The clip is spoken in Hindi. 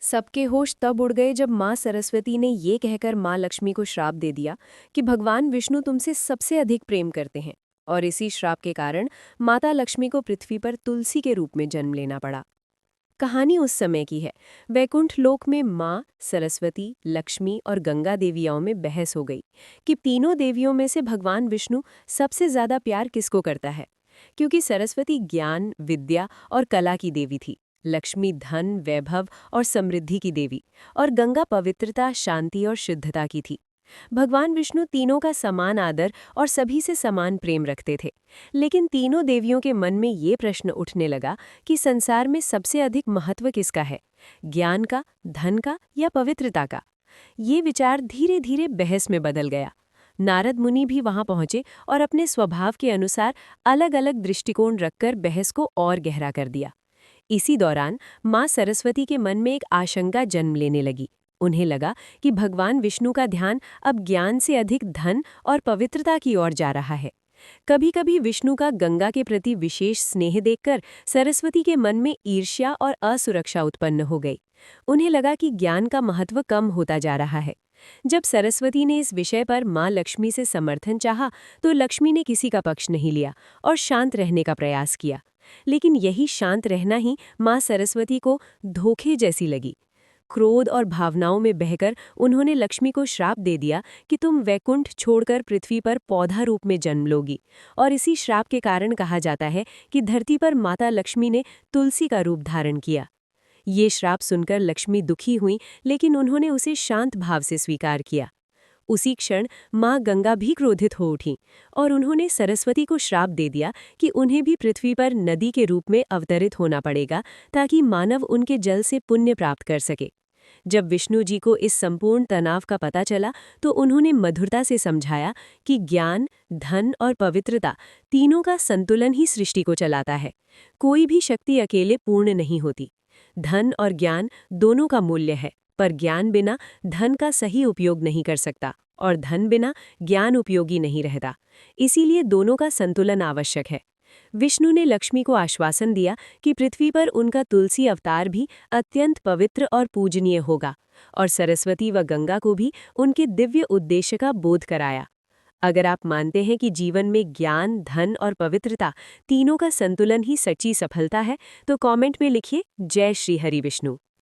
सबके होश तब उड़ गए जब माँ सरस्वती ने ये कहकर माँ लक्ष्मी को श्राप दे दिया कि भगवान विष्णु तुमसे सबसे अधिक प्रेम करते हैं। और इसी श्राप के कारण माता लक्ष्मी को पृथ्वी पर तुलसी के रूप में जन्म लेना पड़ा। कहानी उस समय की है। वैकुंठ लोक में माँ सरस्वती, लक्ष्मी और गंगा देवियों में बहस हो गई कि तीनों देवियों में से भगवान विष्णु सबसे ज्यादा प्यार किसको करता है। क्योंकि सरस्वती ज्ञान, विद्या और कला की देवी थी, लक्ष्मी धन, वैभव और समृद्धि की देवी, और गंगा पवित्रता, शांति और शुद्धता की थी। भगवान विष्णु तीनों का समान आदर और सभी से समान प्रेम रखते थे। लेकिन तीनों देवियों के मन में ये प्रश्न उठने लगा कि संसार में सबसे अधिक महत्व किसका है, ज्ञान का, धन का या पवित्रता का। ये विचार धीरे धीरे बहस में बदल गया। नारद मुनि भी वहां पहुंचे और अपने स्वभाव के अनुसार अलग अलग दृष्टिकोण रखकर बहस को और गहरा कर दिया। इसी दौरान मां सरस्वती के मन में एक आशंका जन्म लेने लगी। उन्हें लगा कि भगवान विष्णु का ध्यान अब ज्ञान से अधिक धन और पवित्रता की ओर जा रहा है। कभी कभी विष्णु का गंगा के प्रति विशेष स्नेह देखकर सरस्वती के मन में ईर्ष्या और असुरक्षा उत्पन्न हो गई। उन्हें लगा कि ज्ञान का महत्व कम होता जा रहा है। जब सरस्वती ने इस विषय पर मां लक्ष्मी से समर्थन चाहा, तो लक्ष्मी ने किसी का पक्ष नहीं लिया और शांत रहने का प्रयास किया। लेकिन यही शांत रहना ही मां सरस्वती को धोखे जैसी लगी। क्रोध और भावनाओं में बहकर उन्होंने लक्ष्मी को श्राप दे दिया कि तुम वैकुंठ छोड़कर पृथ्वी पर पौधा रूप में जन्म लोगी। और इसी श्राप के कारण कहा जाता है कि धरती पर माता लक्ष्मी ने तुलसी का रूप धारण किया। ये श्राप सुनकर लक्ष्मी दुखी हुई, लेकिन उन्होंने उसे शांत भाव से स्वीकार किया। उसी क्षण माँ गंगा भी क्रोधित हो उठी और उन्होंने सरस्वती को श्राप दे दिया कि उन्हें भी पृथ्वी पर नदी के रूप में अवतरित होना पड़ेगा, ताकि मानव उनके जल से पुण्य प्राप्त कर सके। जब विष्णु जी को इस संपूर्ण तनाव का पता चला, तो उन्होंने मधुरता से समझाया कि ज्ञान, धन और पवित्रता तीनों का संतुलन ही सृष्टि को चलाता है। कोई भी शक्ति अकेले पूर्ण नहीं होती। धन और ज्ञान दोनों का मूल्य है, पर ज्ञान बिना धन का सही उपयोग नहीं कर सकता और धन बिना ज्ञान उपयोगी नहीं रहता। इसीलिए दोनों का संतुलन आवश्यक है। विष्णु ने लक्ष्मी को आश्वासन दिया कि पृथ्वी पर उनका तुलसी अवतार भी अत्यंत पवित्र और पूजनीय होगा, और सरस्वती व गंगा को भी उनके दिव्य उद्देश्य का बोध कराया। अगर आप मानते हैं कि जीवन में ज्ञान, धन और पवित्रता तीनों का संतुलन ही सच्ची सफलता है, तो कमेंट में लिखिए जय श्री हरि विष्णु।